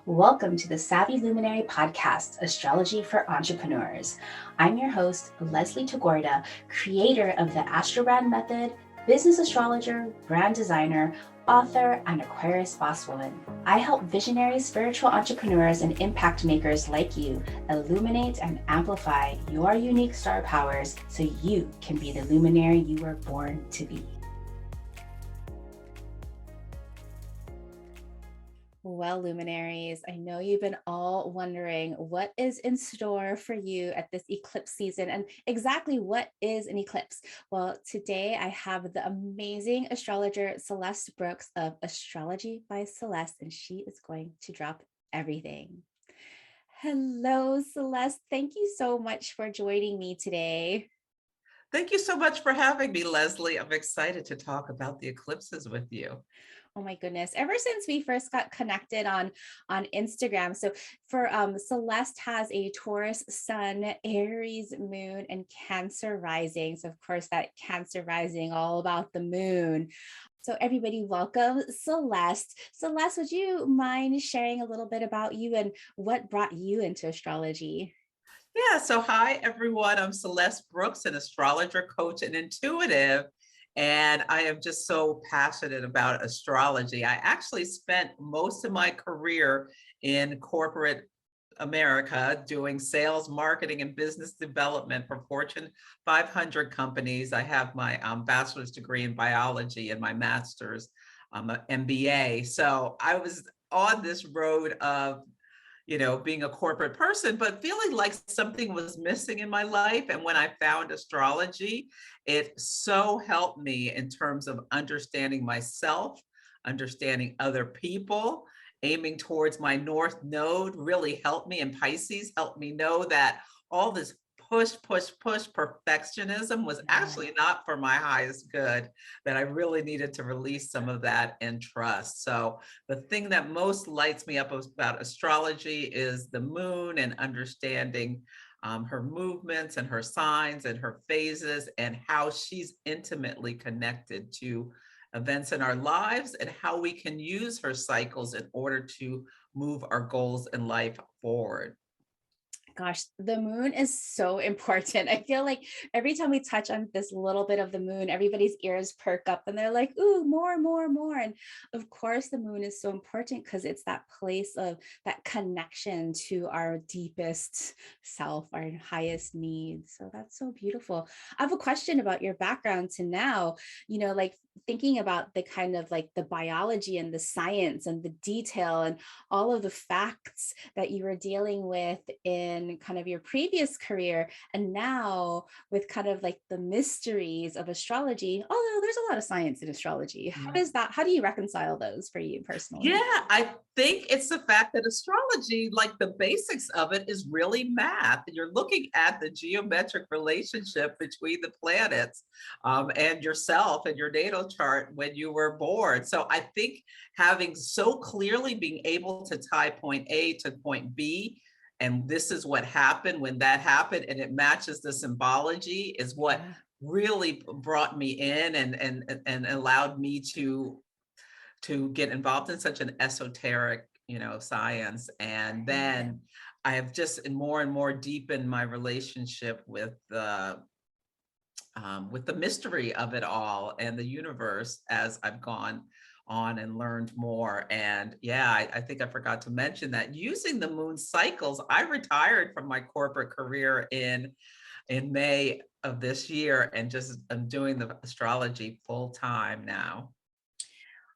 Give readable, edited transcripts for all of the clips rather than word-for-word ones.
Welcome to the Savvy Luminary podcast, Astrology for Entrepreneurs. I'm your host, Leslie Tagorda, creator of the Astrobrand Method, business astrologer, brand designer, author, and Aquarius boss woman. I help visionary spiritual entrepreneurs and impact makers like you illuminate and amplify your unique star powers so you can be the luminary you were born to be. Well, luminaries, I know you've been all wondering what is in store for you at this eclipse season and exactly what is an eclipse. Well, today I have the amazing astrologer Celeste Brooks of Astrology by Celeste, and she is going to drop everything. Hello, Celeste. Thank you so much for joining me today. Thank you so much for having me, Leslie. I'm excited to talk about the eclipses with you. Oh my goodness. Ever since we first got connected on Instagram. So for Celeste has a Taurus sun, Aries moon, and Cancer rising. So of course that Cancer rising, all about the moon. So everybody welcome Celeste. Celeste, would you mind sharing a little bit about you and what brought you into astrology? Yeah, so hi everyone. I'm Celeste Brooks, an astrologer, coach, and intuitive. And I am just so passionate about astrology. I actually spent most of my career in corporate America doing sales, marketing, and business development for Fortune 500 companies. I have my bachelor's degree in biology and my master's MBA. So I was on this road of being a corporate person, but feeling like something was missing in my life. And when I found astrology, it so helped me in terms of understanding myself, understanding other people, aiming towards my North Node really helped me. And Pisces helped me know that all this push perfectionism was actually not for my highest good, that I really needed to release some of that and trust. So the thing that most lights me up about astrology is the moon and understanding her movements and her signs and her phases and how she's intimately connected to events in our lives and how we can use her cycles in order to move our goals in life forward. Gosh, the moon is so important. I feel like every time we touch on this little bit of the moon, everybody's ears perk up and they're like, ooh, more, more, more. And of course, the moon is so important because it's that place of that connection to our deepest self, our highest needs. So that's so beautiful. I have a question about your background to now, like thinking about the kind of like the biology and the science and the detail and all of the facts that you were dealing with in kind of your previous career, and now with kind of like the mysteries of astrology, although there's a lot of science in astrology. How do you reconcile those for you personally? Yeah, I think it's the fact that astrology, like the basics of it, is really math. You're looking at the geometric relationship between the planets and yourself and your natal chart when you were born. So I think having so clearly being able to tie point A to point B, and this is what happened when that happened, and it matches the symbology, is what really brought me in and allowed me to get involved in such an esoteric, science. And then I have just more and more deepened my relationship with the mystery of it all and the universe as I've gone on and learned more. And yeah, I think I forgot to mention that using the moon cycles, I retired from my corporate career in May of this year and just I'm doing the astrology full time now.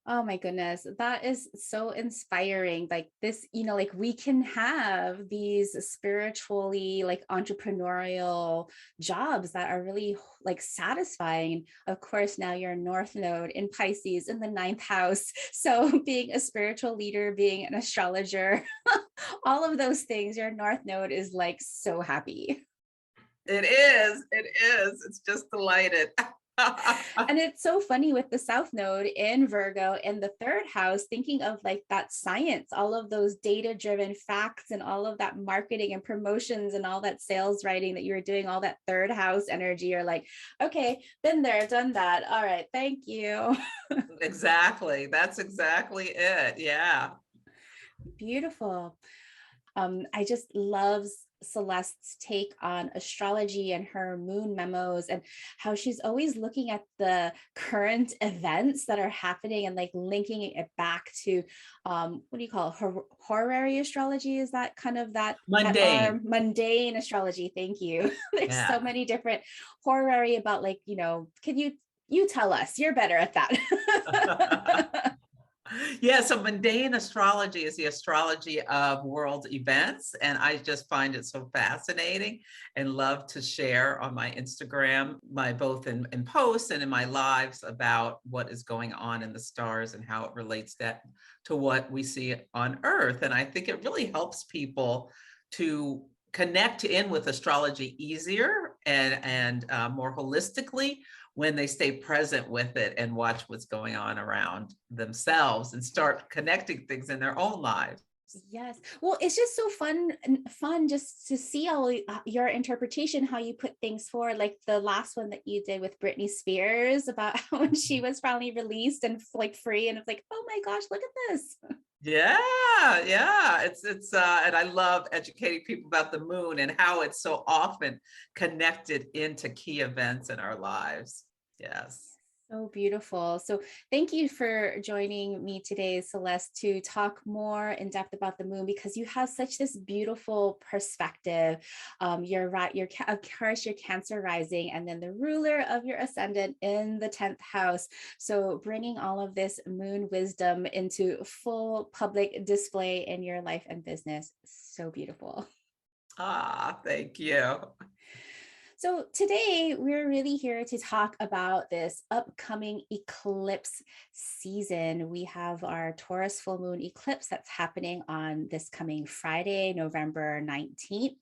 Oh my goodness, that is so inspiring. Like this, like we can have these spiritually like entrepreneurial jobs that are really like satisfying. Of course, now you're North Node in Pisces in the ninth house. So being a spiritual leader, being an astrologer, all of those things, your North Node is like so happy. It is. It is. It's just delighted. And it's so funny with the South Node in Virgo in the third house, thinking of like that science, all of those data driven facts and all of that marketing and promotions and all that sales writing that you were doing, all that third house energy. You're like, okay, been there, done that. All right, thank you. Exactly. That's exactly it. Yeah. Beautiful. I just love Celeste's take on astrology and her moon memos and how she's always looking at the current events that are happening and like linking it back to what do you call it? Horary astrology? Is that kind of that Mundane. arm? Mundane astrology. Thank you. There's Yeah. so many different horary about like, can you tell us? You're better at that. Yeah, so mundane astrology is the astrology of world events, and I just find it so fascinating and love to share on my Instagram, my both in posts and in my lives about what is going on in the stars and how it relates that to what we see on Earth. And I think it really helps people to connect in with astrology easier and more holistically when they stay present with it and watch what's going on around themselves and start connecting things in their own lives. Yes. Well, it's just so fun just to see all your interpretation, how you put things forward. Like the last one that you did with Britney Spears about how when she was finally released and like free, and it's like, oh my gosh, look at this. Yeah, yeah. And I love educating people about the moon and how it's so often connected into key events in our lives. Yes. So beautiful. So thank you for joining me today, Celeste, to talk more in depth about the moon because you have such this beautiful perspective. You're right. Of course, your Cancer rising, and then the ruler of your ascendant in the 10th house. So bringing all of this moon wisdom into full public display in your life and business. So beautiful. Ah, thank you. So today we're really here to talk about this upcoming eclipse season. We have our Taurus full moon eclipse that's happening on this coming Friday, November 19th.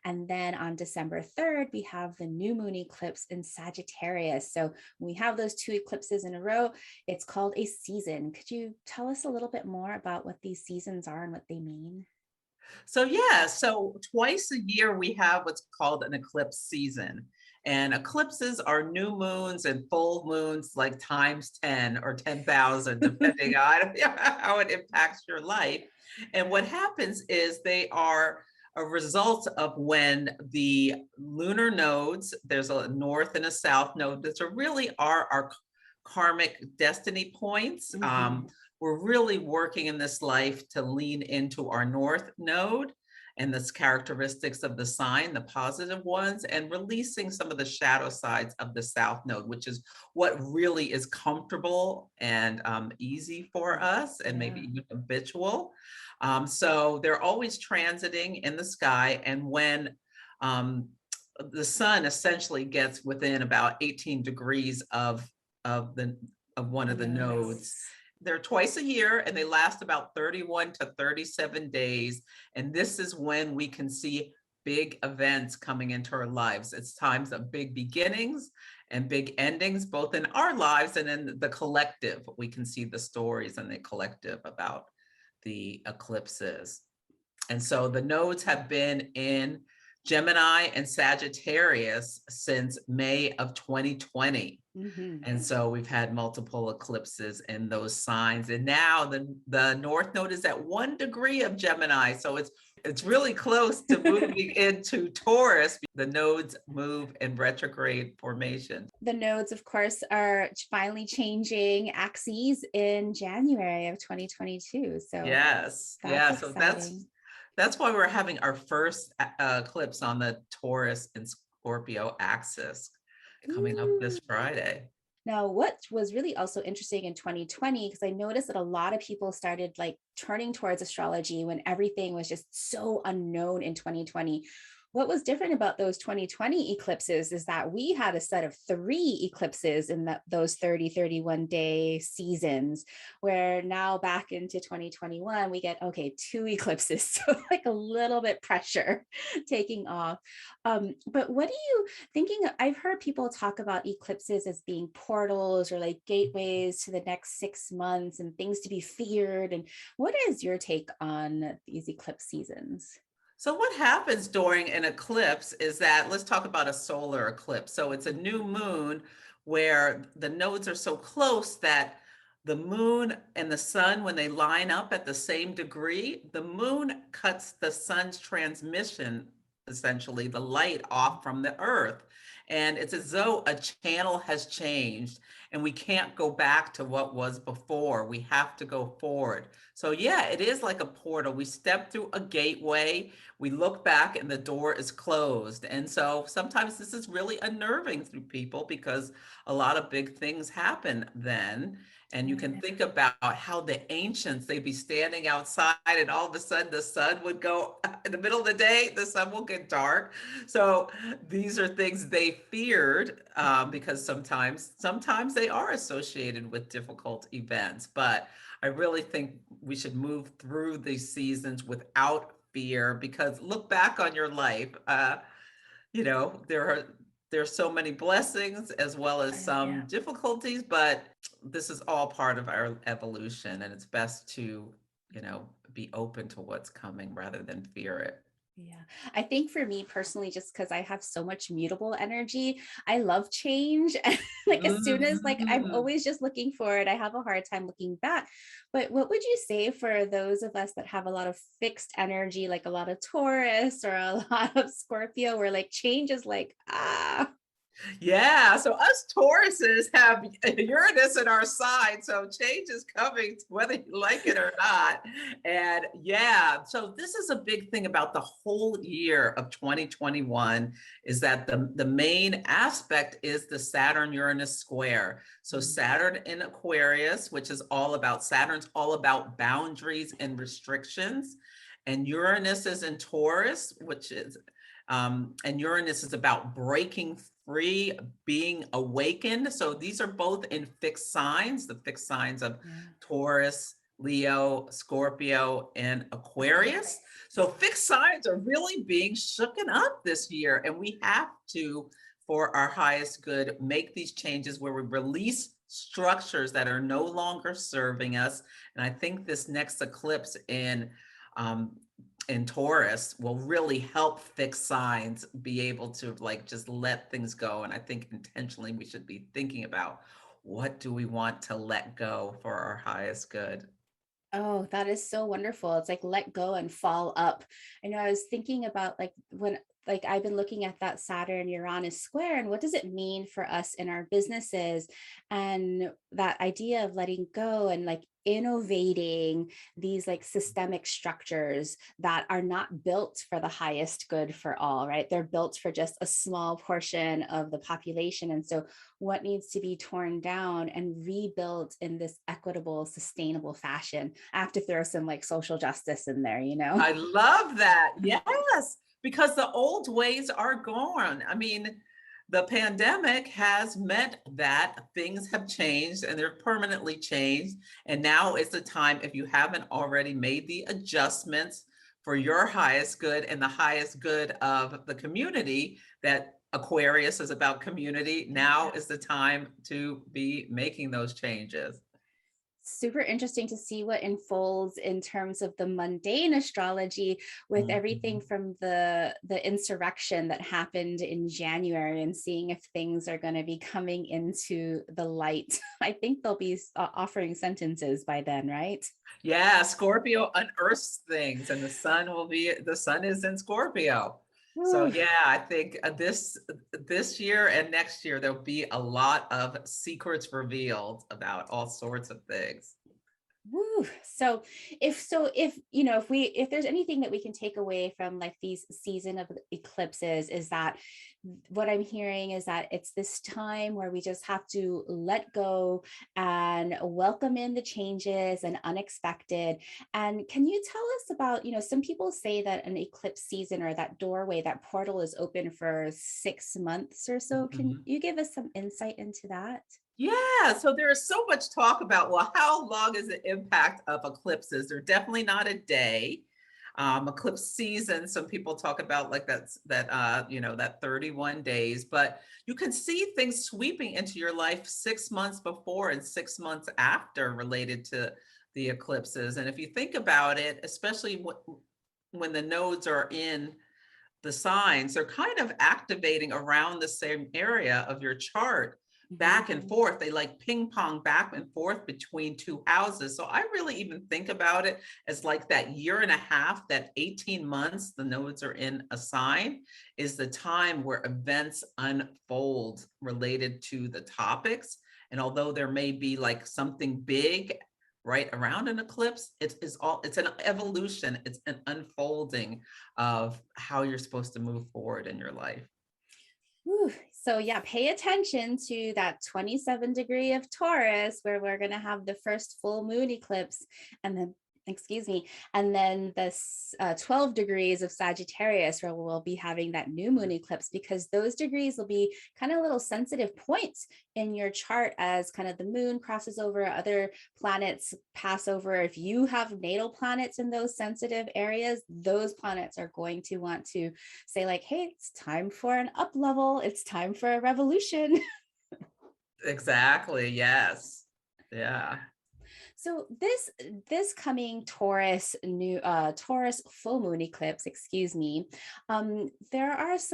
And then on December 3rd, we have the new moon eclipse in Sagittarius. So when we have those two eclipses in a row, it's called a season. Could you tell us a little bit more about what these seasons are and what they mean? So yeah, so twice a year we have what's called an eclipse season. And eclipses are new moons and full moons like times 10 or 10,000, depending on how it impacts your life. And what happens is they are a result of when the lunar nodes, there's a north and a south node, that really are our karmic destiny points. Mhm. We're really working in this life to lean into our north node and the characteristics of the sign, the positive ones, and releasing some of the shadow sides of the south node, which is what really is comfortable and easy for us and maybe Yeah. even habitual. So they're always transiting in the sky. And when the sun essentially gets within about 18 degrees of the of one The of the nodes. nodes. They're twice a year and they last about 31 to 37 days. And this is when we can see big events coming into our lives. It's times of big beginnings and big endings, both in our lives and in the collective. We can see the stories in the collective about the eclipses. And so the nodes have been in Gemini and Sagittarius since May of 2020. Mhm. And so we've had multiple eclipses in those signs. And now the North Node is at 1 degree of Gemini. So it's really close to moving into Taurus. The nodes move in retrograde formation. The nodes, of course, are finally changing axes in January of 2022. So Yes. that's Yeah. So exciting. that's why we're having our first eclipse on the Taurus and Scorpio axis coming up this Ooh. Friday. Now, what was really also interesting in 2020, because I noticed that a lot of people started like turning towards astrology when everything was just so unknown in 2020. What was different about those 2020 eclipses is that we had a set of three eclipses in those 30, 31 day seasons, where now back into 2021, we get, okay, two eclipses. So like a little bit pressure taking off. But what do you I've heard people talk about eclipses as being portals or like gateways to the next 6 months and things to be feared. And what is your take on these eclipse seasons? So what happens during an eclipse is that, let's talk about a solar eclipse. So it's a new moon where the nodes are so close that the moon and the sun, when they line up at the same degree, the moon cuts the sun's transmission, essentially the light off from the earth. And it's as though a channel has changed and we can't go back to what was before. We have to go forward. So yeah, it is like a portal. We step through a gateway, we look back and the door is closed. And so sometimes this is really unnerving through people because a lot of big things happen then. And you can think about how the ancients, they'd be standing outside and all of a sudden the sun would go in the middle of the day, the sun will get dark. So these are things they feared because sometimes they are associated with difficult events. But I really think we should move through these seasons without fear, because look back on your life. You know, there's so many blessings as well as some difficulties, but this is all part of our evolution, and it's best to, you know, be open to what's coming rather than fear it. Yeah, I think for me personally, just because I have so much mutable energy, I love change. Like as soon as like I'm Mhm. always just looking forward, I have a hard time looking back. But what would you say for those of us that have a lot of fixed energy, like a lot of Taurus or a lot of Scorpio, where like change is like, ah, Yeah, so us Tauruses have Uranus in our sign, so change is coming whether you like it or not. And yeah, so this is a big thing about the whole year of 2021 is that the main aspect is the Saturn Uranus square. So Saturn in Aquarius, which is all about Saturn's all about boundaries and restrictions. And Uranus is in Taurus, which is and Uranus is about breaking free, being awakened. So these are both in fixed signs, the fixed signs of yeah. Taurus, Leo, Scorpio, and Aquarius. So fixed signs are really being shooken up this year, and we have to, for our highest good, make these changes where we release structures that are no longer serving us. And I think this next eclipse um, in Taurus will really help fixed signs be able to like just let things go. And I think intentionally we should be thinking about what do we want to let go for our highest good. Oh, that is so wonderful. It's like let go and fall up. I know I was thinking about like when like I've been looking at that Saturn Uranus square and what does it mean for us in our businesses and that idea of letting go and like innovating these like systemic structures that are not built for the highest good for all, right? They're built for just a small portion of the population. And so what needs to be torn down and rebuilt in this equitable, sustainable fashion. I have to throw some like social justice in there, you know? I love that. Yes, because the old ways are gone. I mean, the pandemic has meant that things have changed and they're permanently changed. And now is the time, if you haven't already made the adjustments for your highest good and the highest good of the community, that Aquarius is about community. Now is the time to be making those changes. Super interesting to see what unfolds in terms of the mundane astrology with everything Mhm. from the insurrection that happened in January and seeing if things are going to be coming into the light. I think they'll be offering sentences by then, right? Yeah, Scorpio unearths things, and the sun is in Scorpio. So Whew. yeah, I think this year and next year there'll be a lot of secrets revealed about all sorts of things. Woo. So if you know if there's anything that we can take away from like these season of eclipses is that what I'm hearing is that it's this time where we just have to let go and welcome in the changes and unexpected. And can you tell us about, some people say that an eclipse season or that doorway, that portal is open for 6 months or so. Can Mhm. you give us some insight into that? Yeah, so there is so much talk about, well, how long is the impact of eclipses? They're definitely not a day. Eclipse season, some people talk about like that 31 days, but you can see things sweeping into your life 6 months before and 6 months after related to the eclipses. And if you think about it, especially when the nodes are in the signs, they're kind of activating around the same area of your chart. back and Mhm. forth. They like ping pong back and forth between two houses. So I really even think about it as like that year and a half, that 18 months the nodes are in a sign is the time where events unfold related to the topics. And although there may be like something big right around an eclipse, it's an evolution, it's an unfolding of how you're supposed to move forward in your life. Whew. So yeah, pay attention to that 27 degree of Taurus where we're going to have the first full moon eclipse, and then excuse me, and then the 12 degrees of Sagittarius where we'll be having that new moon eclipse, because those degrees will be kind of little sensitive points in your chart as kind of the moon crosses over, other planets pass over. If you have natal planets in those sensitive areas, those planets are going to want to say like, hey, it's time for an up level, it's time for a revolution. Exactly. Yes. Yeah. So this coming Taurus full moon eclipse, excuse me, there's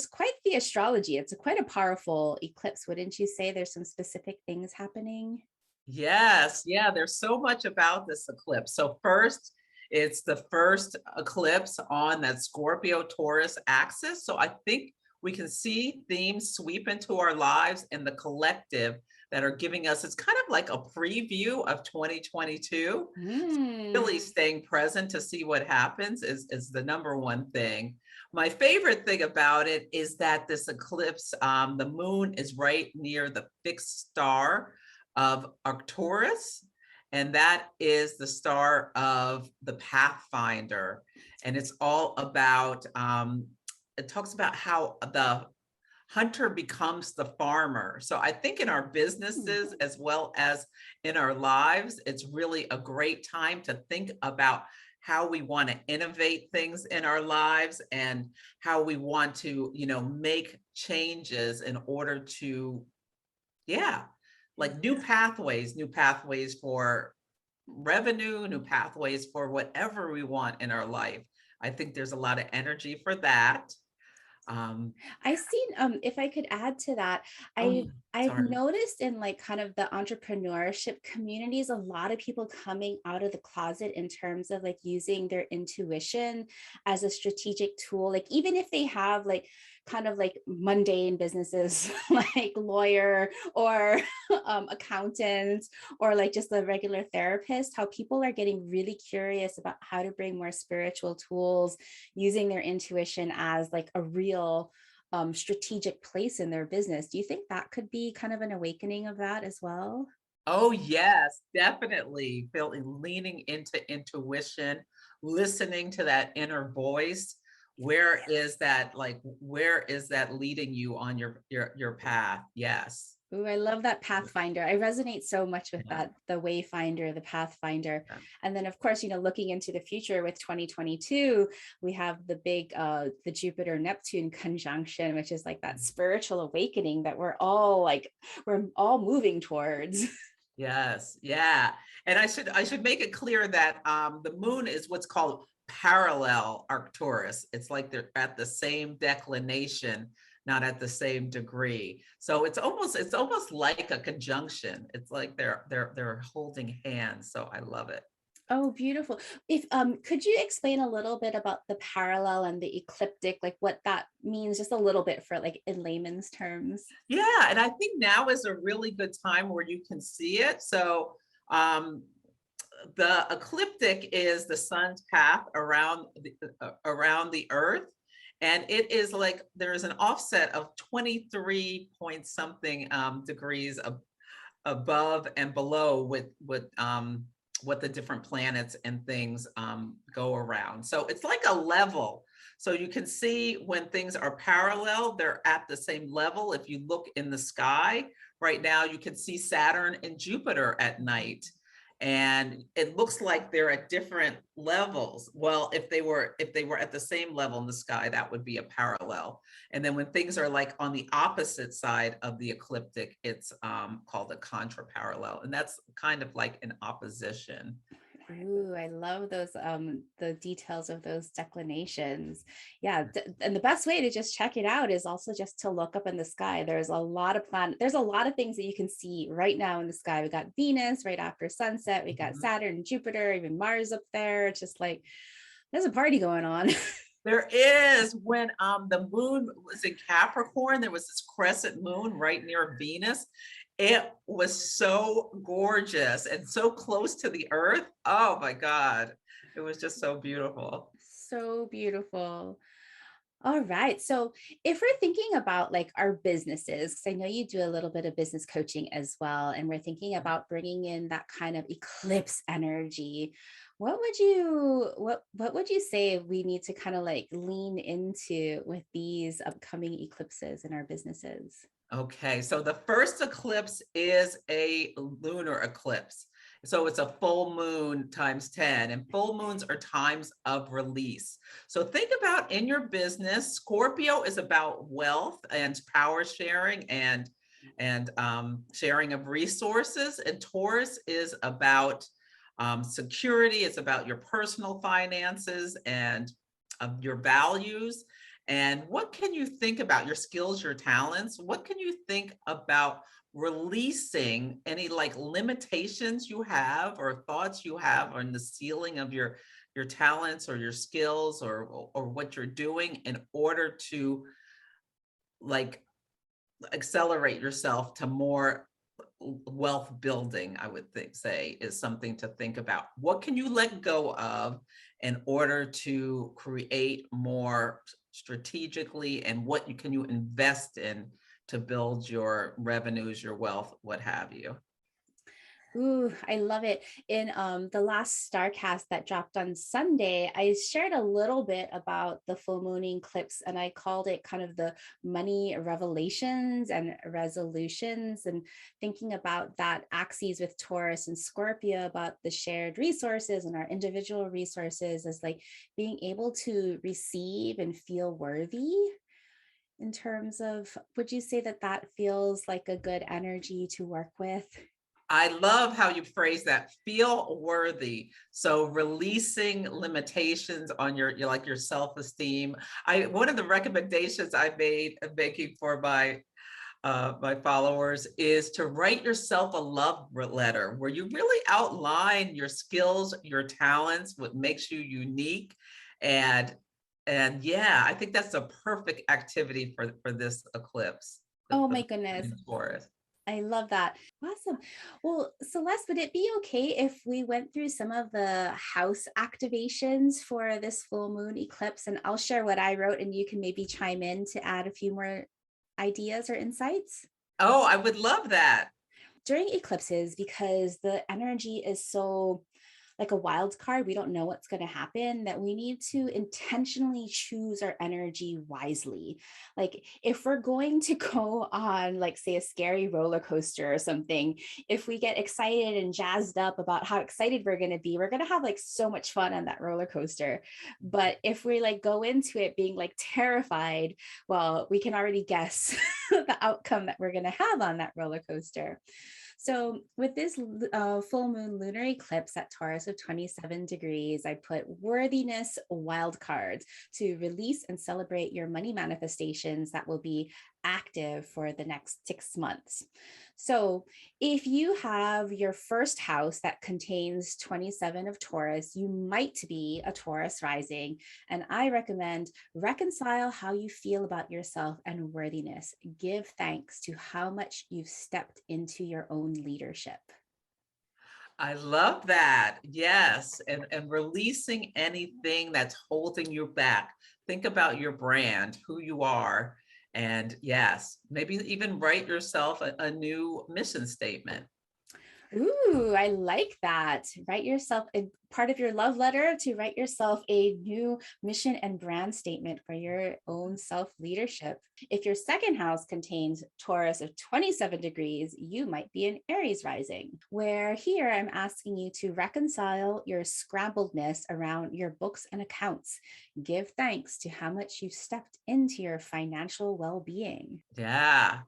quite the astrology. It's quite a powerful eclipse, wouldn't you say? There's some specific things happening. Yes, yeah, there's so much about this eclipse. So first, it's the first eclipse on that Scorpio Taurus axis. So I think we can see themes sweep into our lives and the collective that are giving us, it's kind of like a preview of 2022. Hmm. Really staying present to see what happens is the number one thing. My favorite thing about it is that this eclipse, the moon is right near the fixed star of Arcturus, and that is the star of the Pathfinder. And it's all about, it talks about how the hunter becomes the farmer. So I think in our businesses as well as in our lives, it's really a great time to think about how we want to innovate things in our lives and how we want to, make changes in order to, yeah, like new pathways for revenue, new pathways for whatever we want in our life. I think there's a lot of energy for that. I've seen, if I could add to that, Oh, I've sorry. noticed in like kind of the entrepreneurship communities, a lot of people coming out of the closet in terms of like using their intuition as a strategic tool. Like even if they have like kind of like mundane businesses like lawyer or accountant or like just a regular therapist, how people are getting really curious about how to bring more spiritual tools, using their intuition as like a real strategic place in their business. Do you think that could be kind of an awakening of that as well? Oh, yes, definitely. Feeling leaning into intuition, listening to that inner voice. Where is that leading you on your path? Yes. Ooh, I love that Pathfinder. I resonate so much with Yeah. that, the Wayfinder, the Pathfinder. Yeah. And then of course, looking into the future with 2022, we have the big the Jupiter Neptune conjunction, which is like that spiritual awakening that we're all moving towards. Yes. Yeah. And I should make it clear that the moon is what's called parallel Arcturus. It's like they're at the same declination, not at the same degree. So it's almost like a conjunction. It's like they're holding hands. So I love it. Oh, beautiful. If could you explain a little bit about the parallel and the ecliptic, like what that means, just a little bit for like in layman's terms? Yeah, and I think now is a really good time where you can see it. So um, the ecliptic is the sun's path around the earth, and it is like there is an offset of 23 point something degrees above and below with what the different planets and things go around. So it's like a level. So you can see when things are parallel, they're at the same level. If you look in the sky right now, you can see Saturn and Jupiter at night. And it looks like they're at different levels. Well, if they were at the same level in the sky, that would be a parallel. And then when things are like on the opposite side of the ecliptic, it's called a contraparallel. And that's kind of like an opposition. Ooh, I love those the details of those declinations. Yeah, and the best way to just check it out is also just to look up in the sky. There's a lot of things that you can see right now in the sky. We got Venus right after sunset, we got Mhm. Saturn, Jupiter, even Mars up there. It's just like there's a party going on. There is when the moon was in Capricorn, there was this crescent moon right near Venus. It was so gorgeous and so close to the earth. Oh my God. It was just so beautiful. So beautiful. All right. So if we're thinking about like our businesses, because I know you do a little bit of business coaching as well, and we're thinking about bringing in that kind of eclipse energy, what would you say we need to kind of like lean into with these upcoming eclipses in our businesses? Okay, so the first eclipse is a lunar eclipse. So it's a full moon times 10, and full moons are times of release. So think about in your business, Scorpio is about wealth and power sharing and sharing of resources, and Taurus is about security. It's about your personal finances and your values. And what can you think about your skills, your talents? What can you think about releasing any like limitations you have or thoughts you have on the ceiling of your talents or your skills or what you're doing in order to like accelerate yourself to more wealth building, I would say is something to think about. What can you let go of in order to create more strategically, and what can you invest in to build your revenues, your wealth, what have you? Ooh, I love it. In the last Starcast that dropped on Sunday, I shared a little bit about the full moon eclipse, and I called it kind of the money revelations and resolutions, and thinking about that axis with Taurus and Scorpio about the shared resources and our individual resources as like being able to receive and feel worthy. In terms of, would you say that that feels like a good energy to work with? I love how you phrase that, feel worthy. So releasing limitations on your self-esteem. One of the recommendations I made making for my followers is to write yourself a love letter where you really outline your skills, your talents, what makes you unique. And and yeah, I think that's a perfect activity for this eclipse, Oh for my the goodness. Taurus. I love that. Awesome. Well, Celeste, would it be okay if we went through some of the house activations for this full moon eclipse? And I'll share what I wrote, and you can maybe chime in to add a few more ideas or insights Oh, I would love that. during eclipses, because the energy is so like a wild card. We don't know what's going to happen, that we need to intentionally choose our energy wisely. Like if we're going to go on, like, say, a scary roller coaster or something, if we get excited and jazzed up about how excited we're going to have like so much fun on that roller coaster. But if we like go into it being like terrified, well, we can already guess the outcome that we're going to have on that roller coaster. So with this full moon lunar eclipse at Taurus of 27 degrees, I put worthiness wild cards to release and celebrate your money manifestations that will be active for the next 6 months. So if you have your first house that contains 27 of Taurus, you might be a Taurus rising. And I recommend reconcile how you feel about yourself and worthiness. Give thanks to how much you've stepped into your own leadership. I love that. Yes. And releasing anything that's holding you back. Think about your brand, who you are. And yes, maybe even write yourself a new mission statement. Ooh, I like that. Write yourself a part of your love letter to write yourself a new mission and brand statement for your own self leadership. If your second house contains Taurus of 27 degrees, you might be an Aries rising, where here I'm asking you to reconcile your scrambledness around your books and accounts. Give thanks to how much you've stepped into your financial well being. Yeah.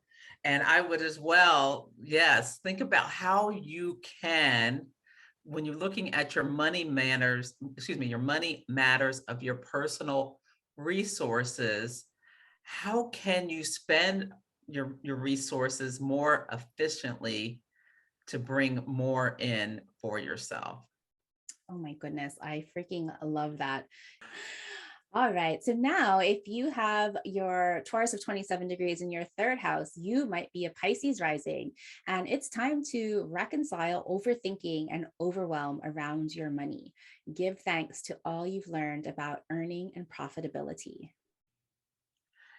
And I would as well, yes, think about how you can when you're looking at your money manners, excuse me, your money matters of your personal resources, how can you spend your resources more efficiently to bring more in for yourself? Oh my goodness, I freaking love that. All right. So now, if you have your Taurus of 27 degrees in your third house, you might be a Pisces rising. And it's time to reconcile overthinking and overwhelm around your money. Give thanks to all you've learned about earning and profitability.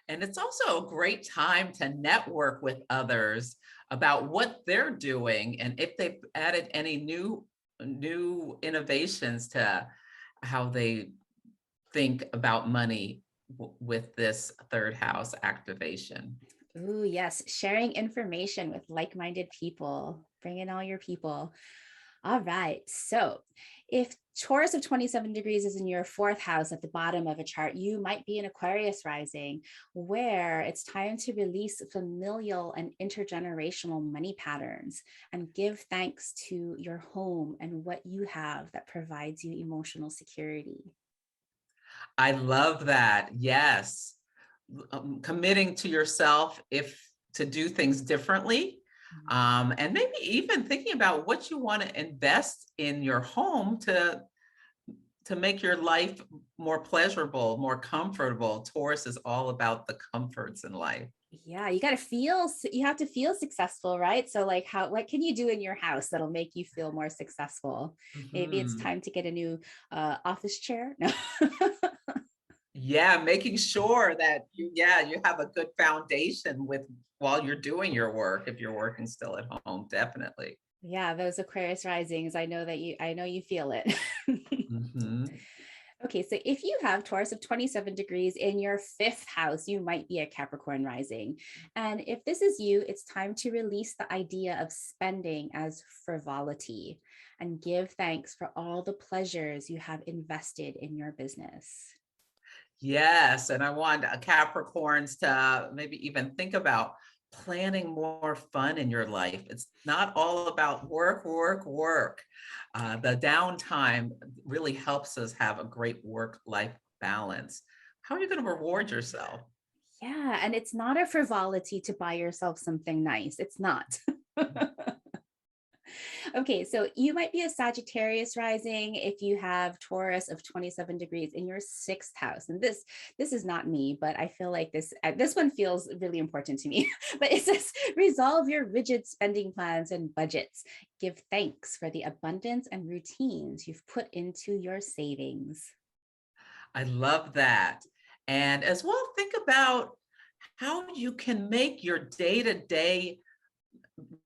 And it's also a great time to network with others about what they're doing and if they've added any new innovations to how they think about money with this third house activation. Ooh, yes. Sharing information with like minded people. Bring in all your people. All right. So if Taurus of 27 degrees is in your fourth house at the bottom of a chart, you might be an Aquarius rising, where it's time to release familial and intergenerational money patterns and give thanks to your home and what you have that provides you emotional security. I love that. Yes. Committing to yourself if to do things differently. And maybe even thinking about what you want to invest in your home to make your life more pleasurable, more comfortable. Taurus is all about the comforts in life. Yeah, you got to feel, you have to feel successful, right? So, like, what can you do in your house that'll make you feel more successful? Maybe it's Mhm. time to get a new office chair. No. Yeah, making sure that you have a good foundation with while you're doing your work, if you're working still at home, definitely. Yeah, those Aquarius risings, I know you feel it. Mhm. Okay, so if you have Taurus of 27 degrees in your fifth house, you might be a Capricorn rising. And if this is you, it's time to release the idea of spending as frivolity and give thanks for all the pleasures you have invested in your business. Yes, and I want Capricorns to maybe even think about planning more fun in your life. It's not all about work, work, work. The downtime really helps us have a great work-life balance. How are you going to reward yourself? Yeah, and it's not a frivolity to buy yourself something nice. It's not. Okay, so you might be a Sagittarius rising if you have Taurus of 27 degrees in your sixth house. And this is not me, but I feel like this one feels really important to me. But it says resolve your rigid spending plans and budgets. Give thanks for the abundance and routines you've put into your savings. I love that. And as well, think about how you can make your day-to-day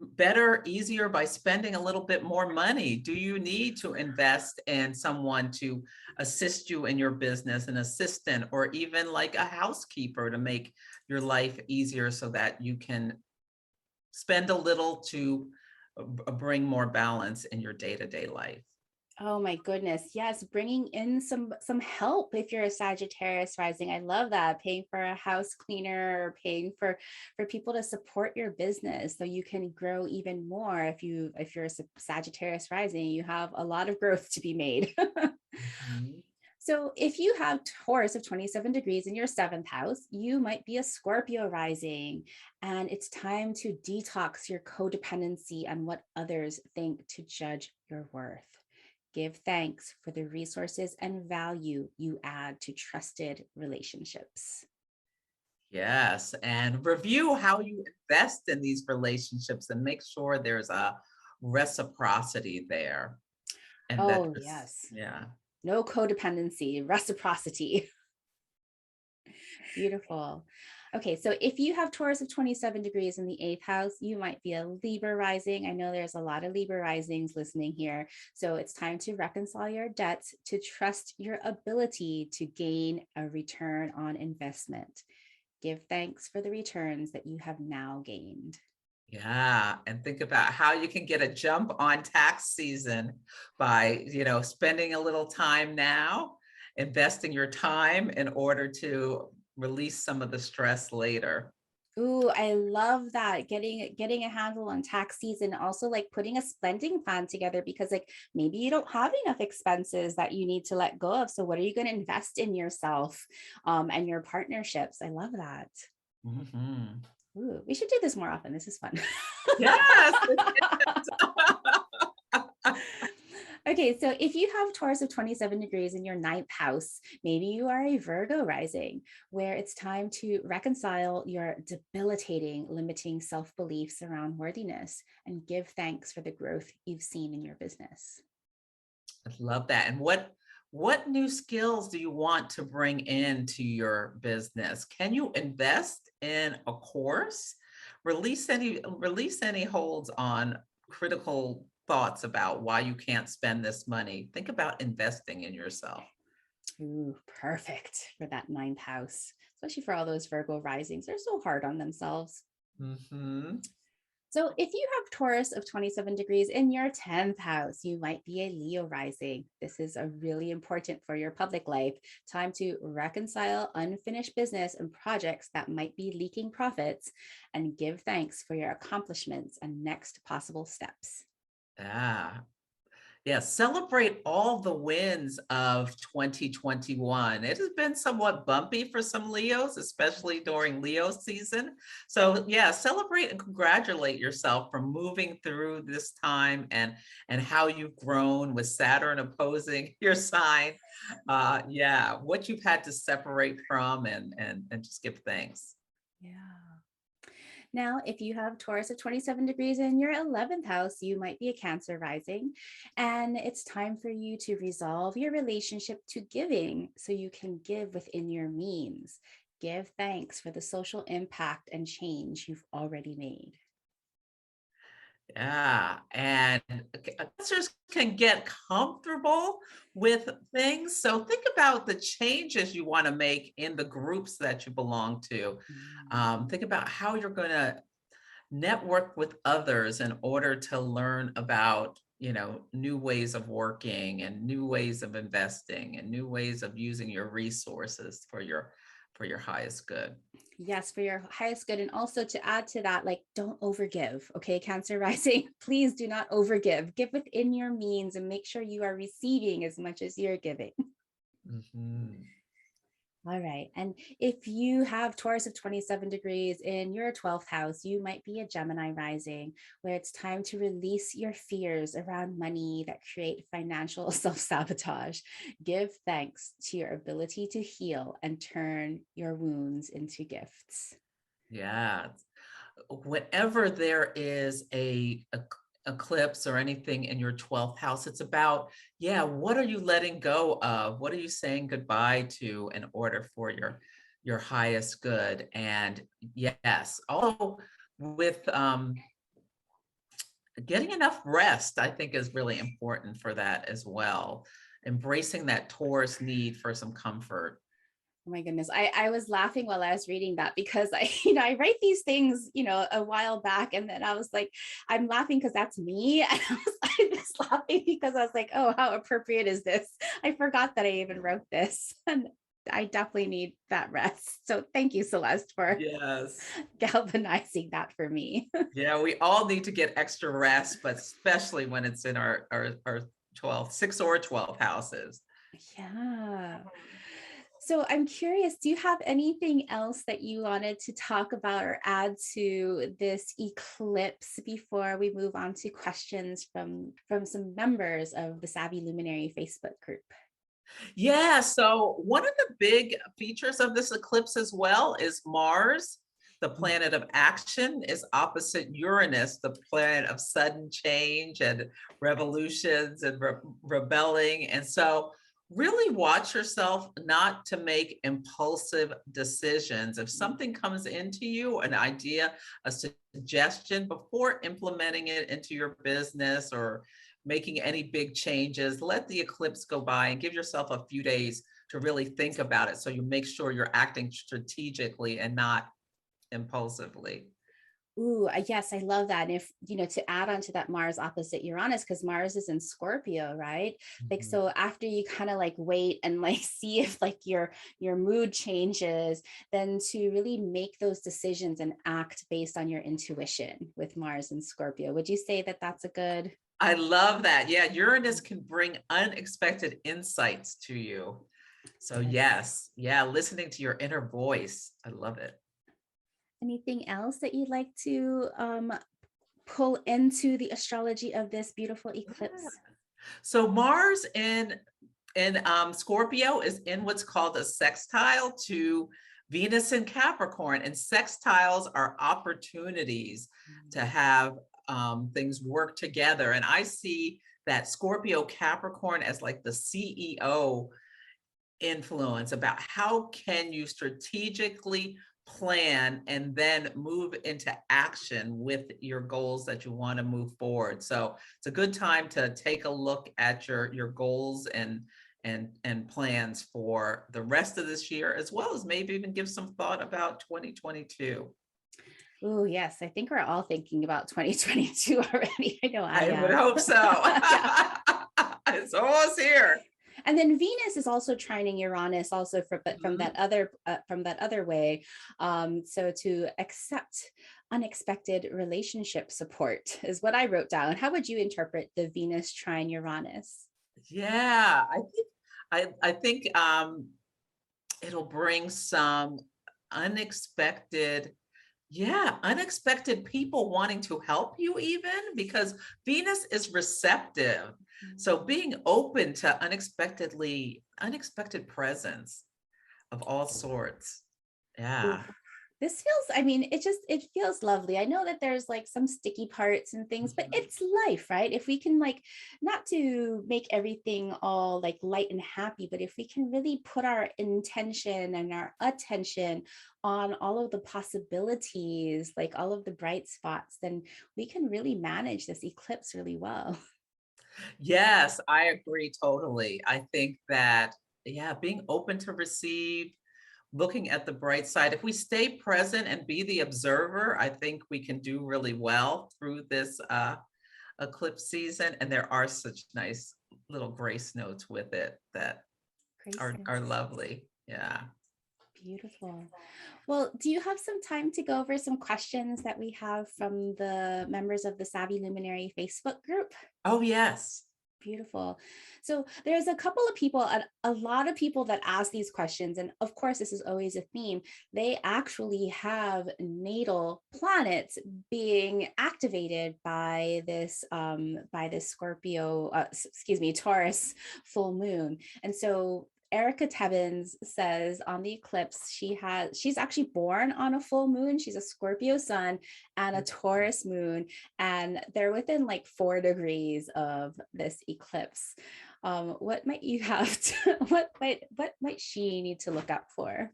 better, easier by spending a little bit more money? Do you need to invest in someone to assist you in your business, an assistant, or even like a housekeeper to make your life easier so that you can spend a little to bring more balance in your day-to-day life? Oh my goodness. Yes, bringing in some help if you're a Sagittarius rising. I love that. Paying for a house cleaner, or paying for people to support your business so you can grow even more. If you're a Sagittarius rising, you have a lot of growth to be made. Mhm. So if you have Taurus of 27 degrees in your seventh house, you might be a Scorpio rising, and it's time to detox your codependency on what others think to judge your worth. Give thanks for the resources and value you add to trusted relationships. Yes, and review how you invest in these relationships and make sure there's a reciprocity there and that Oh, there's, yes. yeah. No codependency, reciprocity. Beautiful. Okay, so if you have Taurus of 27 degrees in the eighth house, you might be a Libra rising. I know there's a lot of Libra risings listening here. So it's time to reconcile your debts, to trust your ability to gain a return on investment. Give thanks for the returns that you have now gained. Yeah, and think about how you can get a jump on tax season by, spending a little time now, investing your time in order to release some of the stress later. Ooh, I love that. Getting a handle on tax season, also like putting a spending plan together because like maybe you don't have enough expenses that you need to let go of. So what are you going to invest in yourself and your partnerships? I love that. Mhm. Ooh, we should do this more often. This is fun. Yes. Okay, so if you have Taurus of 27 degrees in your ninth house, maybe you are a Virgo rising, where it's time to reconcile your debilitating, limiting self beliefs around worthiness and give thanks for the growth you've seen in your business. I love that. And what new skills do you want to bring into your business? Can you invest in a course? Release any holds on critical thoughts about why you can't spend this money. Think about investing in yourself. Ooh, perfect for that ninth house, especially for all those Virgo risings. They're so hard on themselves. Hmm. So if you have Taurus of 27 degrees in your 10th house, you might be a Leo rising. This is a really important for your public life. Time to reconcile unfinished business and projects that might be leaking profits and give thanks for your accomplishments and next possible steps. Yeah. Yeah, celebrate all the wins of 2021. It has been somewhat bumpy for some Leos, especially during Leo season. So yeah, celebrate and congratulate yourself for moving through this time and how you've grown with Saturn opposing your sign. Yeah, what you've had to separate from and just give thanks. Yeah. Now, if you have Taurus of 27 degrees in your 11th house, you might be a Cancer rising. And it's time for you to resolve your relationship to giving so you can give within your means. Give thanks for the social impact and change you've already made. Yeah, and cancers can get comfortable with things. So think about the changes you want to make in the groups that you belong to. Mm. Think about how you're going to network with others in order to learn about, new ways of working and new ways of investing and new ways of using your resources for your highest good. Yes, for your highest good. And also to add to that, like, don't overgive. Okay, Cancer rising, please do not overgive. Give within your means and make sure you are receiving as much as you're giving. Mhm. All right. And if you have Taurus of 27 degrees in your 12th house, you might be a Gemini rising, where it's time to release your fears around money that create financial self sabotage. Give thanks to your ability to heal and turn your wounds into gifts. Yeah. Whenever there is a eclipse or anything in your 12th house, it's about, yeah, what are you letting go of? What are you saying goodbye to in order for your highest good? And yes, although with getting enough rest, I think is really important for that as well. Embracing that Taurus need for some comfort. Oh my goodness. I was laughing while I was reading that because I write these things, a while back. And then I was like, I'm laughing because that's me. And I was laughing because I was like, oh, how appropriate is this? I forgot that I even wrote this. And I definitely need that rest. So thank you, Celeste, for Yes. galvanizing that for me. Yeah, we all need to get extra rest, but especially when it's in our 12, 6 or 12 houses. Yeah. So I'm curious, do you have anything else that you wanted to talk about or add to this eclipse before we move on to questions from some members of the Savvy Luminary Facebook group? Yeah, so one of the big features of this eclipse as well is Mars, the planet of action, is opposite Uranus, the planet of sudden change and revolutions and rebelling. And so really watch yourself not to make impulsive decisions. If something comes into you, an idea, a suggestion, before implementing it into your business or making any big changes, let the eclipse go by and give yourself a few days to really think about it so you make sure you're acting strategically and not impulsively. Ooh, yes, I love that. And if, to add on to that Mars opposite Uranus, because Mars is in Scorpio, right? Like, Mhm. so after you kind of like wait and like see if like your mood changes, then to really make those decisions and act based on your intuition with Mars and Scorpio. Would you say that that's a good? I love that. Yeah, Uranus can bring unexpected insights to you. So Yes. yes, yeah, listening to your inner voice. I love it. Anything else that you'd like to pull into the astrology of this beautiful Yeah. eclipse? So Mars in Scorpio is in what's called a sextile to Venus in Capricorn, and sextiles are opportunities to have things work together. And I see that Scorpio Capricorn as like the CEO influence about how can you strategically plan and then move into action with your goals that you want to move forward. So it's a good time to take a look at your goals and plans for the rest of this year, as well as maybe even give some thought about 2022. Oh, yes. I think we're all thinking about 2022 already. I know I I would am. hope so. Yeah. It's almost here. And then Venus is also trining Uranus also but Mhm. from that other way. So to accept unexpected relationship support is what I wrote down. How would you interpret the Venus trine Uranus? Yeah, I think it'll bring some unexpected, yeah, unexpected people wanting to help you, even because Venus is receptive. So being open to unexpected presence of all sorts. Ooh, Yeah. this feels, I mean, it feels lovely. I know that there's like some sticky parts and things, but Mhm. it's life, right? If we can like, not to make everything all like light and happy, but if we can really put our intention and our attention on all of the possibilities, like all of the bright spots, then we can really manage this eclipse really well. Yes, I agree totally. I think that, yeah, being open to receive, looking at the bright side. If we stay present and be the observer, I think we can do really well through this eclipse season. And there are such nice little grace notes with it that Grace are notes. lovely. Yeah. Beautiful. Well, do you have some time to go over some questions that we have from the members of the Savvy Luminary Facebook group? Oh, yes. Beautiful. So there's a couple of people, a lot of people that ask these questions. And of course, this is always a theme. They actually have natal planets being activated by this Scorpio, excuse me, Taurus full moon. And so Erica Tebbins says on the eclipse, she's actually born on a full moon. She's a Scorpio sun and a Taurus moon, and they're within like 4 degrees of this eclipse. What might you have to, what might she need to look out for?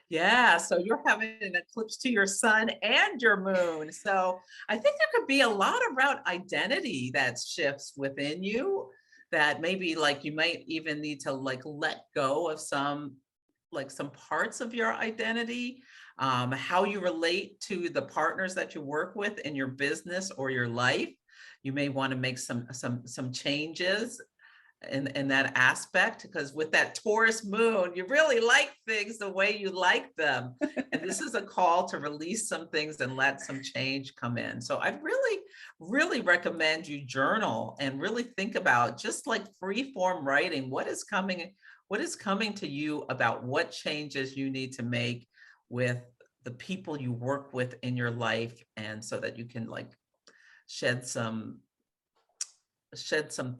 Yeah, so you're having an eclipse to your sun and your moon. So I think there could be a lot around identity that shifts within you, that maybe like you might even need to like let go of some parts of your identity, how you relate to the partners that you work with in your business or your life. You may want to make some changes in that aspect, because with that Taurus moon, you really like things the way you like them. And this is a call to release some things and let some change come in. So I'd really recommend you journal and really think about, just like free form writing, what is coming to you about what changes you need to make with the people you work with in your life, and so that you can like shed some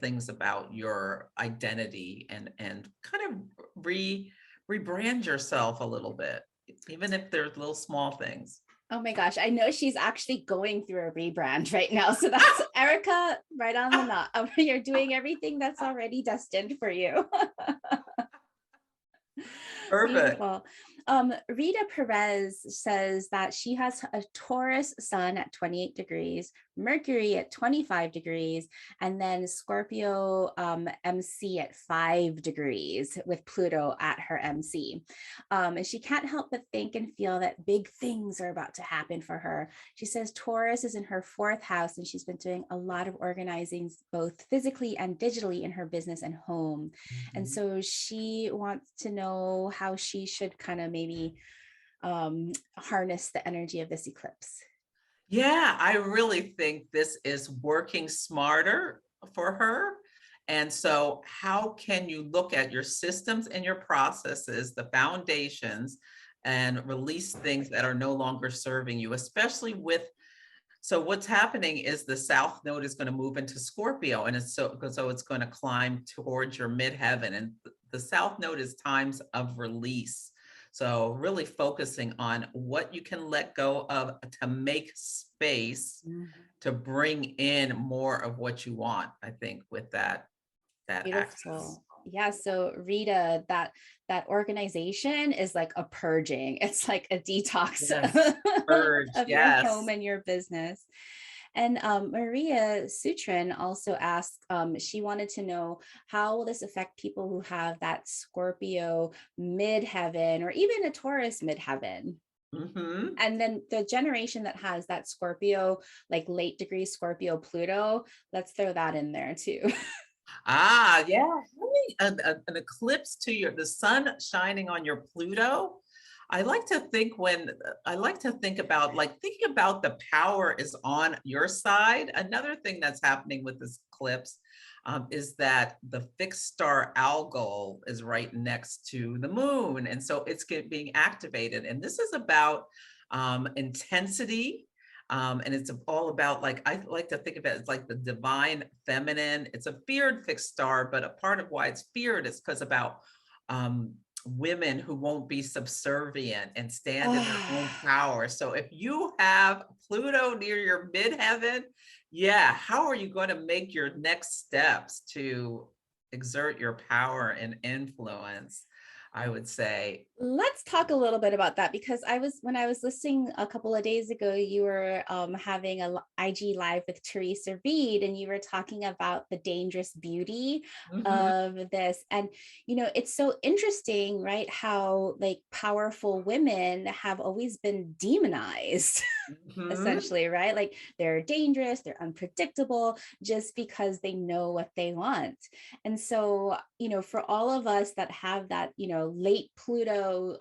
things about your identity and kind of rebrand yourself a little bit, even if there's little small things. Oh my gosh, I know she's actually going through a rebrand right now. So that's Erica, right on the knot. You're doing everything that's already destined for you. Perfect. Beautiful. Rita Perez says that she has a Taurus sun at 28 degrees, Mercury at 25 degrees, and then Scorpio MC at 5 degrees with Pluto at her MC. And she can't help but think and feel that big things are about to happen for her. She says Taurus is in her 4th house, and she's been doing a lot of organizing both physically and digitally in her business and home. And so she wants to know how she should kind of maybe harness the energy of this eclipse. Yeah, I really think this is working smarter for her. And so how can you look at your systems and your processes, the foundations, and release things that are no longer serving you, especially with, so what's happening is the South Node is going to move into Scorpio, and so it's going to climb towards your midheaven. And the South Node is times of release. So really focusing on what you can let go of to make space to bring in more of what you want, I think, with that Beautiful. access. Yeah. So Rita, that organization is like a purging. It's like a detox Yes. Purge, of your yes. home and your business. And Maria Sutrin also asked, she wanted to know, how will this affect people who have that Scorpio midheaven or even a Taurus midheaven? And then the generation that has that Scorpio, like late degree Scorpio Pluto, let's throw that in there too. Yeah. An eclipse to the sun shining on your Pluto. I like to think about thinking about the power is on your side. Another thing that's happening with this eclipse is that the fixed star Algol is right next to the moon. And so it's being activated. And this is about intensity. And it's all about, I like to think of it as like the divine feminine. It's a feared fixed star, but a part of why it's feared is because about women who won't be subservient and stand in their own power. So if you have Pluto near your midheaven, yeah, how are you going to make your next steps to exert your power and influence? I would say. Let's talk a little bit about that, because when I was listening a couple of days ago, you were having a IG live with Teresa Reed, and you were talking about the dangerous beauty of this. And, it's so interesting, right? How like powerful women have always been demonized. Essentially, right? Like they're dangerous, they're unpredictable just because they know what they want. And so, for all of us that have that, late Pluto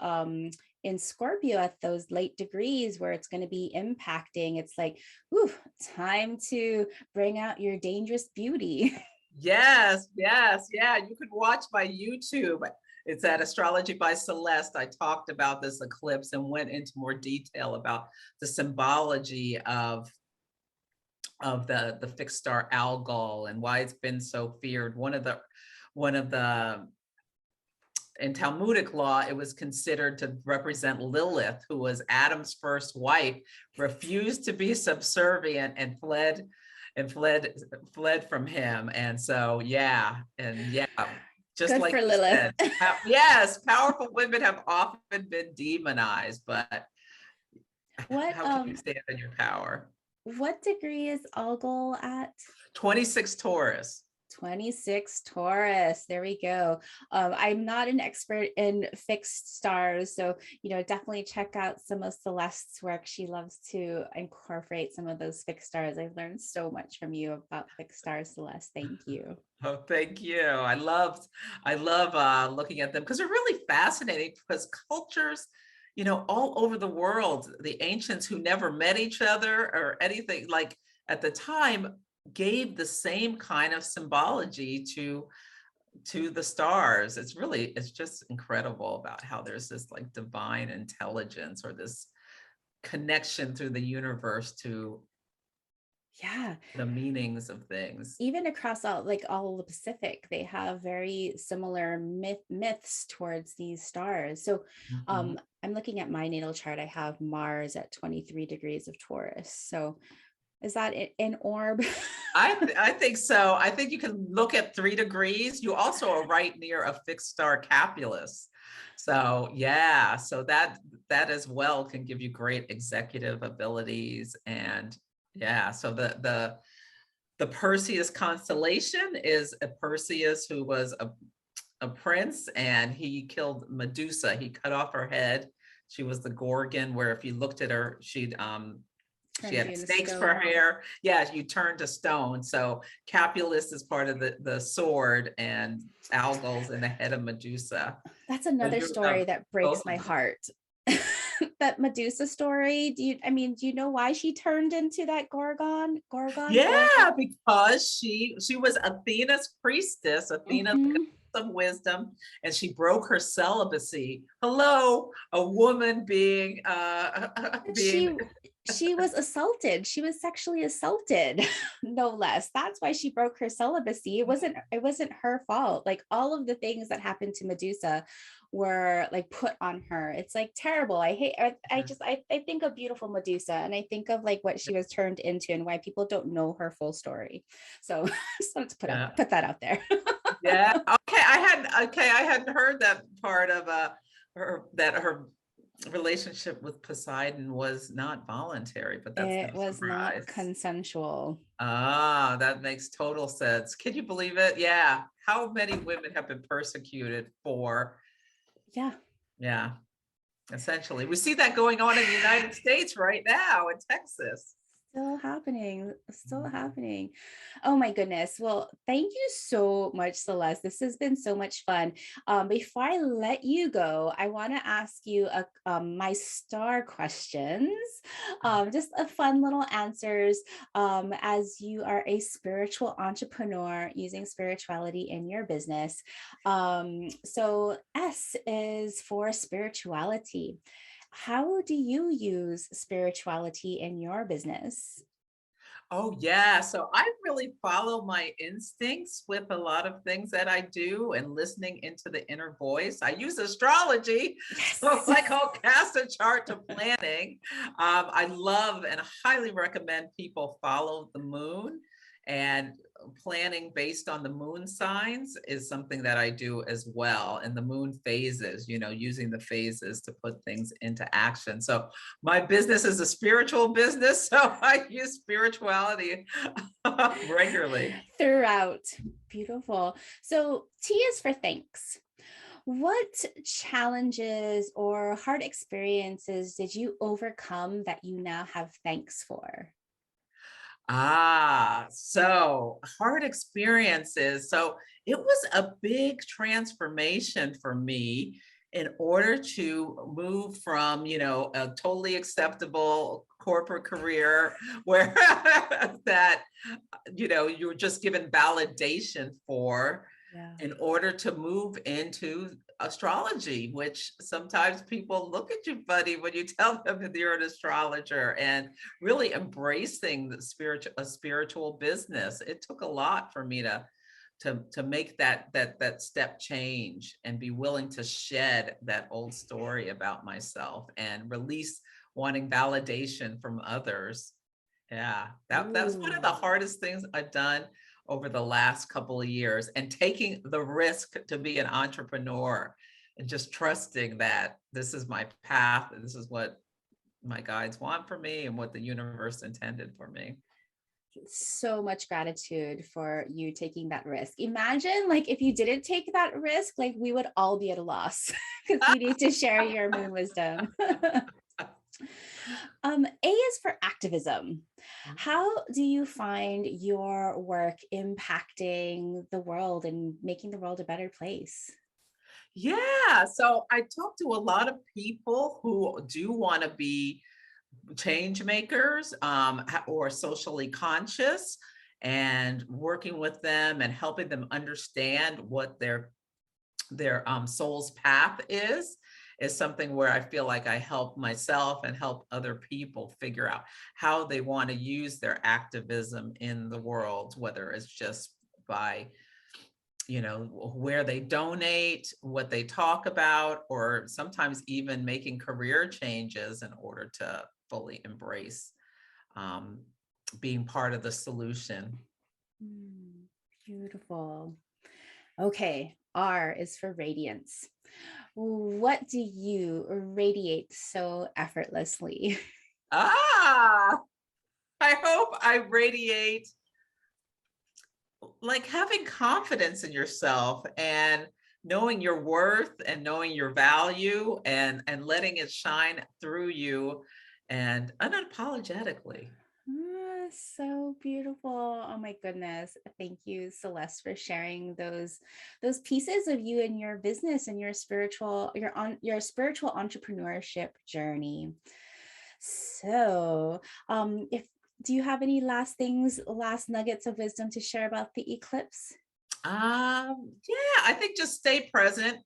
in Scorpio at those late degrees where it's going to be impacting, it's like, ooh, time to bring out your dangerous beauty. Yes. Yeah. You could watch my YouTube. It's at Astrology by Celeste. I talked about this eclipse and went into more detail about the symbology of the fixed star Algol and why it's been so feared. One of the in Talmudic law, it was considered to represent Lilith, who was Adam's first wife, refused to be subservient and fled from him. And so, just Good like for you Lilith. said, yes, powerful women have often been demonized, but how can you stand in your power? What degree is Algol at? 26 Taurus. 26 Taurus. There we go. I'm not an expert in fixed stars, so definitely check out some of Celeste's work. She loves to incorporate some of those fixed stars. I've learned so much from you about fixed stars, Celeste. Thank you. Oh, thank you. I love looking at them because they're really fascinating, because cultures, all over the world, the ancients who never met each other or anything, like at the time, gave the same kind of symbology to the stars. It's just incredible about how there's this like divine intelligence or this connection through the universe to the meanings of things. Even across all of the Pacific, they have very similar myths towards these stars. So I'm looking at my natal chart. I have Mars at 23 degrees of Taurus. So Is that an orb? I think so. I think you can look at 3 degrees. You also are right near a fixed star Capulus. So yeah, so that as well can give you great executive abilities. And yeah, so the Perseus constellation is a Perseus who was a prince, and he killed Medusa. He cut off her head. She was the Gorgon, where if you looked at her, she Turned you had into snakes for stone. hair. Yeah, you turned to stone. So Capulus is part of the sword, and Algol's in the head of Medusa. That's So another you story have that breaks both my of them. heart. That Medusa story. Do you know why she turned into that Gorgon? Yeah, because she was Athena's priestess, Athena's Hmm. of wisdom, and she broke her celibacy. Hello, a woman being being She she was assaulted. She was sexually assaulted, no less. That's why she broke her celibacy. It wasn't her fault. Like all of the things that happened to Medusa were like put on her. It's like terrible. I think of beautiful Medusa, and I think of like what she was turned into and why people don't know her full story. So just wanted to yeah. put that out there. Yeah. I hadn't heard that part of her relationship with Poseidon was not voluntary, but that's no It was not surprise. consensual. Ah, that makes total sense. Can you believe it? Yeah. How many women have been persecuted for, Yeah. yeah, essentially. We see that going on in the United States right now in Texas. Still happening. Oh my goodness. Well, thank you so much, Celeste. This has been so much fun. Before I let you go, I want to ask you my star questions, just a fun little answers, as you are a spiritual entrepreneur using spirituality in your business. So S is for spirituality. How do you use spirituality in your business? Oh, yeah. So I really follow my instincts with a lot of things that I do and listening into the inner voice. I use astrology. So, Yes. like, I'll cast a chart to planning. I love and highly recommend people follow the moon, and planning based on the moon signs is something that I do as well. And the moon phases, using the phases to put things into action. So, my business is a spiritual business, so I use spirituality regularly. Throughout. Beautiful. So T is for thanks. What challenges or hard experiences did you overcome that you now have thanks for? So hard experiences. So it was a big transformation for me in order to move from, a totally acceptable corporate career where that, you were just given validation for, Yeah. in order to move into astrology, which sometimes people look at you funny when you tell them that you're an astrologer, and really embracing a spiritual business. It took a lot for me to make that step change and be willing to shed that old story about myself and release wanting validation from others. Yeah, that's one of the Ooh. hardest things I've done over the last couple of years, and taking the risk to be an entrepreneur and just trusting that this is my path and this is what my guides want for me and what the universe intended for me. So much gratitude for you taking that risk. Imagine like if you didn't take that risk, like we would all be at a loss because you need to share your moon wisdom. A is for activism. How do you find your work impacting the world and making the world a better place? Yeah, so I talk to a lot of people who do want to be change makers, or socially conscious, and working with them and helping them understand what their soul's path is something where I feel like I help myself and help other people figure out how they want to use their activism in the world, whether it's just by, where they donate, what they talk about, or sometimes even making career changes in order to fully embrace, um, being part of the solution. Beautiful. Okay, R is for radiance. What do you radiate so effortlessly? I hope I radiate like having confidence in yourself and knowing your worth and knowing your value and letting it shine through you and unapologetically. So beautiful. Oh my goodness. Thank you, Celeste, for sharing those pieces of you and your business and your spiritual entrepreneurship journey. So, if do you have any last nuggets of wisdom to share about the eclipse? Yeah, I think just stay present.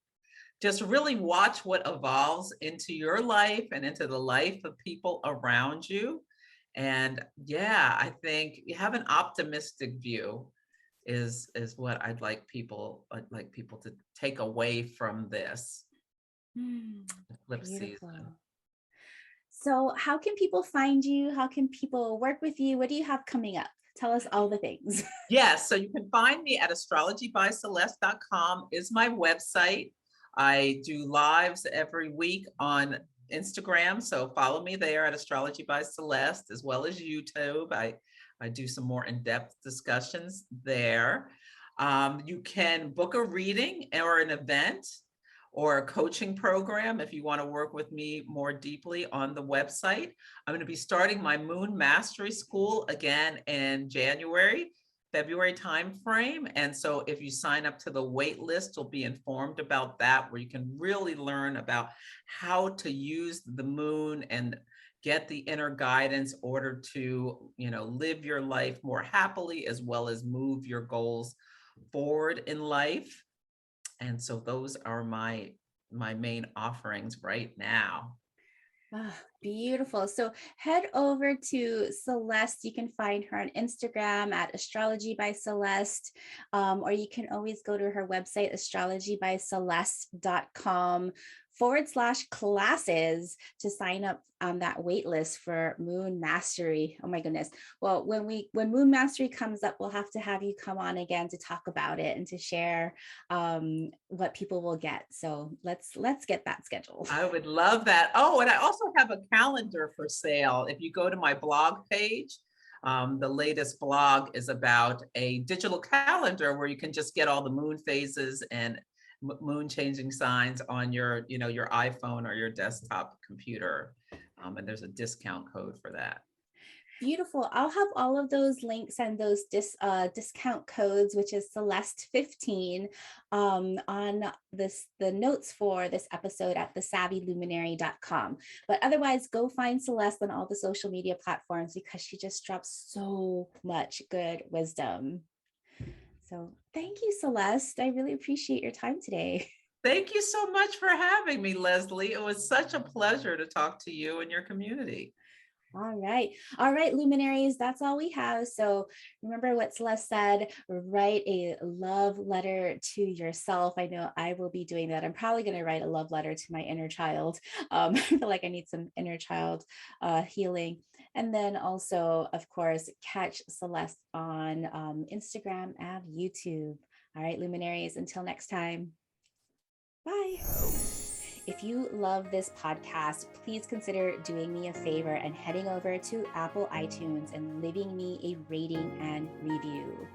Just really watch what evolves into your life and into the life of people around you. And yeah, I think you have an optimistic view is what I'd like people to take away from this eclipse Beautiful. season. So, how can people find you? How can people work with you? What do you have coming up? Tell us all the things. Yes, so you can find me at astrologybyceleste.com is my website. I do lives every week on Instagram, so follow me there at Astrology by Celeste, as well as YouTube. I do some more in-depth discussions there. You can book a reading or an event or a coaching program if you want to work with me more deeply on the website. I'm going to be starting my Moon Mastery School again in February timeframe. And so if you sign up to the wait list, you'll be informed about that, where you can really learn about how to use the moon and get the inner guidance in order to, live your life more happily, as well as move your goals forward in life. And so those are my main offerings right now. Beautiful. So head over to Celeste. You can find her on Instagram at Astrology by Celeste, or you can always go to her website, astrologybyceleste.com/classes to sign up on that wait list for Moon Mastery. Oh my goodness. Well, when Moon Mastery comes up, we'll have to have you come on again to talk about it and to share what people will get. So let's get that scheduled. I would love that. Oh, and I also have a calendar for sale. If you go to my blog page, the latest blog is about a digital calendar where you can just get all the moon phases and moon changing signs on your iPhone or your desktop computer. And there's a discount code for that. Beautiful. I'll have all of those links and those discount codes, which is Celeste 15, on the notes for this episode at thesavvyluminary.com. But otherwise, go find Celeste on all the social media platforms because she just drops so much good wisdom. So thank you, Celeste. I really appreciate your time today. Thank you so much for having me, Leslie. It was such a pleasure to talk to you and your community. All right, luminaries, that's all we have. So remember what Celeste said, write a love letter to yourself. I know I will be doing that. I'm probably going to write a love letter to my inner child. I feel like I need some inner child healing. And then also, of course, catch Celeste on Instagram and YouTube. All right, luminaries, until next time. Bye. If you love this podcast, please consider doing me a favor and heading over to Apple iTunes and leaving me a rating and review.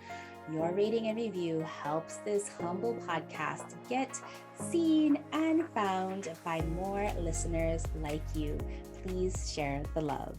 Your rating and review helps this humble podcast get seen and found by more listeners like you. Please share the love.